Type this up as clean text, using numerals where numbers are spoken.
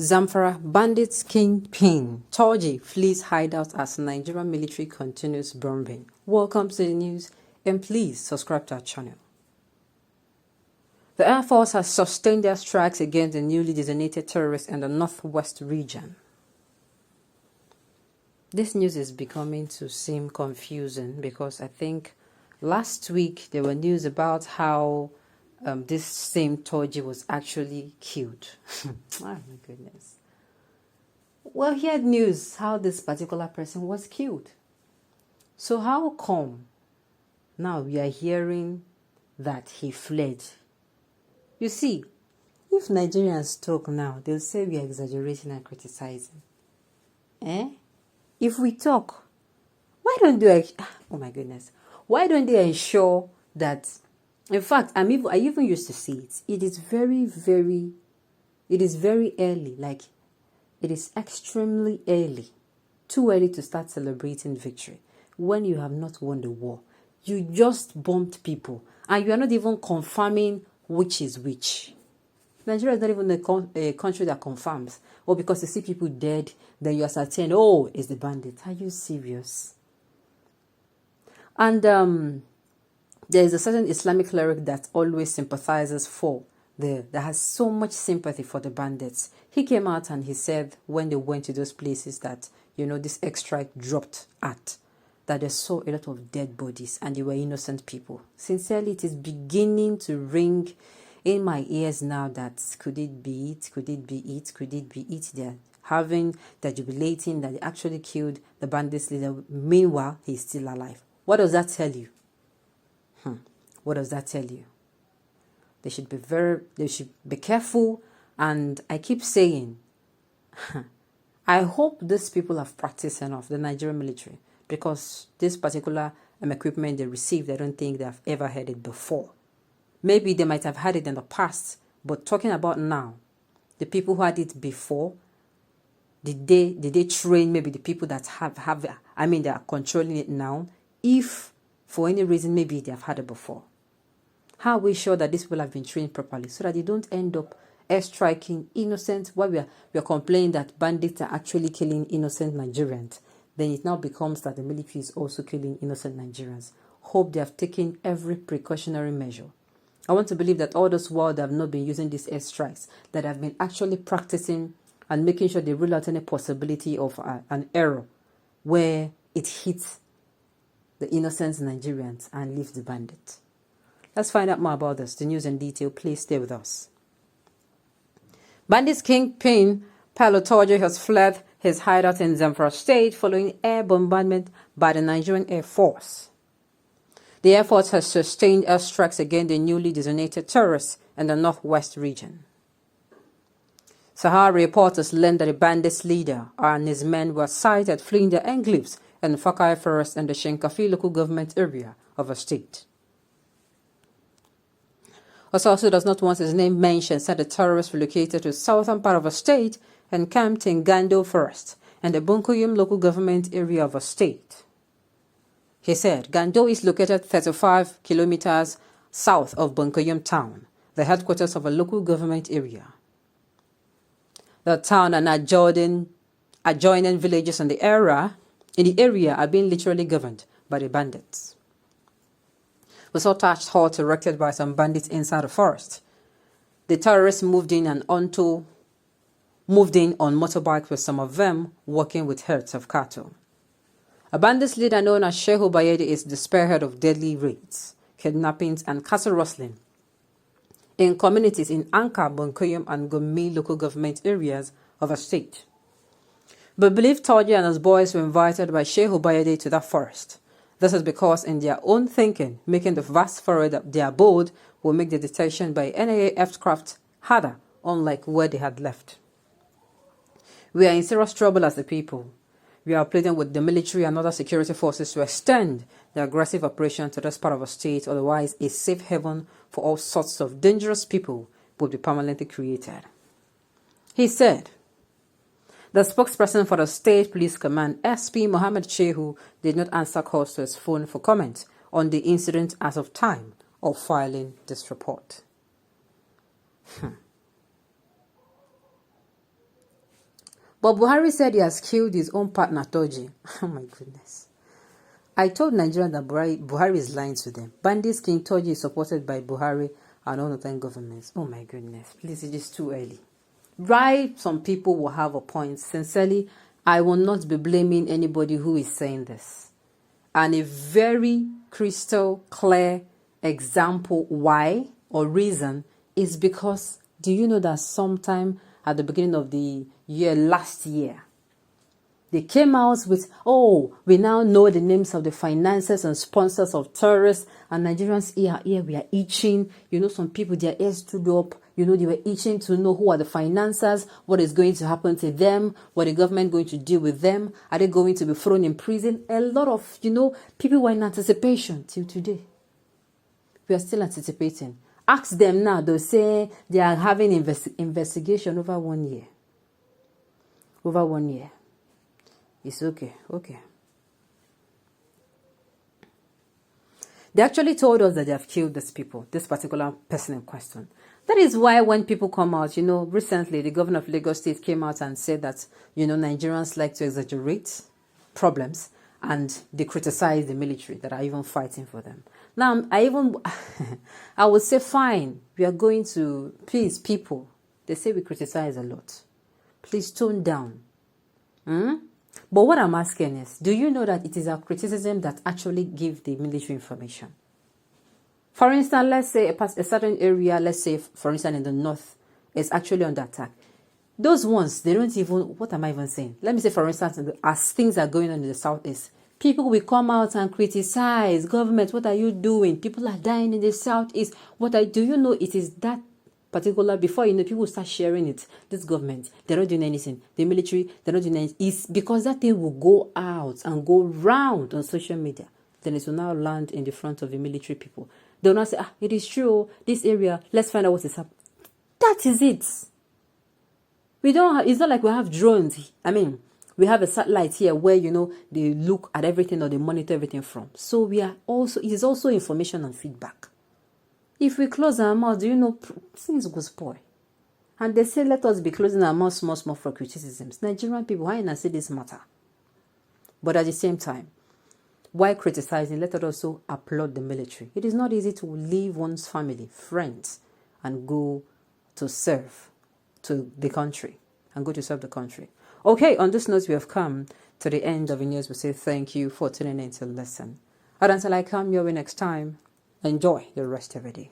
Zamfara bandits kingpin TURJI flees hideout as Nigerian military continues bombing. Welcome to the news and please subscribe to our channel. The Air Force has sustained their strikes against the newly designated terrorists in the northwest region. This news is becoming to seem confusing because I think last week there were news about how this same TURJI was actually killed. Oh my goodness. Well, he had news how this particular person was killed. So how come now we are hearing that he fled? You see, if Nigerians talk now, they'll say we are exaggerating and criticizing. If we talk, why don't they, oh my goodness, why don't they ensure that, in fact, I even used to see it. It is very early, like it is extremely early, too early to start celebrating victory when you have not won the war. You just bombed people and you are not even confirming which is which. Nigeria is not even a country that confirms. Or because you see people dead, then you ascertain, oh, it's the bandit. Are you serious? And there is a certain Islamic cleric that always sympathizes that has so much sympathy for the bandits. He came out and he said when they went to those places that, this airstrike dropped at, that they saw a lot of dead bodies and they were innocent people. Sincerely, it is beginning to ring in my ears now that could it be it? Could it be it? Could it be it? They're jubilating that they actually killed the bandits leader. Meanwhile, he's still alive. What does that tell you? What does that tell you? They should be careful. And I keep saying, I hope these people have practiced enough, the Nigerian military, because this particular equipment they received, I don't think they have ever had it before. Maybe they might have had it in the past, but talking about now, the people who had it before, did they train maybe the people that they are controlling it now? If for any reason maybe they have had it before, how are we sure that these people have been trained properly so that they don't end up airstriking innocent? While we are complaining that bandits are actually killing innocent Nigerians, then it now becomes that the military is also killing innocent Nigerians. Hope they have taken every precautionary measure. I want to believe that all those while they have not been using these airstrikes, that have been actually practicing and making sure they rule out any possibility of an error where it hits the innocent Nigerians and leaves the bandit. Let's find out more about this. The news in detail. Please stay with us. Bandits kingpin pilot TURJI has fled his hideout in Zamfara state following air bombardment by the Nigerian Air Force. The Air Force has sustained airstrikes against the newly designated terrorists in the northwest region. Sahara reporters learned that the bandits' leader and his men were sighted fleeing their enclaves in Fakai Forest and the Щong HÖRM local government area of a state. A source who does not want his name mentioned said the terrorists relocated to the southern part of a state and camped in Gando Forest and the Bunkoyum local government area of a state. He said Gando is located 35 kilometers south of Bunkoyum town, the headquarters of a local government area. The town and adjoining villages in the area are being literally governed by the bandits. We saw thatched huts erected by some bandits inside the forest. The terrorists moved in on motorbikes with some of them working with herds of cattle. A bandits leader known as Šông HÖRM is the spearhead of deadly raids, kidnappings and cattle rustling in communities in Anka, Bunkoyum and Gumi local government areas of a state. But believed TURJI and his boys were invited by Šông HÖRM to that forest. This is because in their own thinking, making the vast forest their abode will make the detection by NIA aircraft harder, unlike where they had left. We are in serious trouble as the people. We are pleading with the military and other security forces to extend the aggressive operation to this part of the state, otherwise a safe haven for all sorts of dangerous people will be permanently created. He said. The spokesperson for the State Police Command, SP Mohammed Shehu, did not answer calls to his phone for comment on the incident as of time of filing this report. But Buhari said he has killed his own partner, TURJI. Oh my goodness. I told Nigerians that Buhari is lying to them. Bandits King TURJI is supported by Buhari and all northern governments. Oh my goodness. Please, it is too early. Right, some people will have a point. Sincerely, I will not be blaming anybody who is saying this. And a very crystal clear example why or reason is because, do you know that sometime at the beginning of the year, last year, they came out with, oh, we now know the names of the financiers and sponsors of terrorists, and Nigerians here we are itching. You know, some people, their ears stood up. You know, they were itching to know who are the financiers, what is going to happen to them, what the government going to do with them. Are they going to be thrown in prison? A lot of, you know, people were in anticipation till today. We are still anticipating. Ask them now, they'll say they are having investigation over 1 year. Over 1 year. It's okay. They actually told us that they have killed these people, this particular person in question. That is why when people come out, you know, recently the governor of Lagos State came out and said that, you know, Nigerians like to exaggerate problems and they criticize the military that are even fighting for them. Now, I would say, fine, we are going to, please, people, they say we criticize a lot. Please tone down. But what I'm asking is, do you know that it is our criticism that actually give the military information? For instance, let's say a certain area, let's say, for instance, in the north, is actually under attack. Those ones, they don't even, what am I even saying? Let me say, for instance, as things are going on in the southeast, people will come out and criticize government. What are you doing? People are dying in the southeast. Do you know it is that particular, before you know, people start sharing it. This government, they're not doing anything. The military, they're not doing anything. It's because that thing will go out and go round on social media. Then it will now land in the front of the military people. They'll not say, it is true, this area, let's find out what is happening. That is it. It's not like we have drones. I mean, we have a satellite here where, you know, they look at everything or they monitor everything from. So it is also information and feedback. If we close our mouth, do you know, things go spoil. And they say, let us be closing our mouth small for criticisms. Nigerian people, why not say this matter? But at the same time, while criticizing, let us also applaud the military. It is not easy to leave one's family, friends, and go to serve to the country, and go to serve the country. Okay, on this note, we have come to the end of the news. We say thank you for tuning in to listen. And until I come your way next time, enjoy the rest of the day.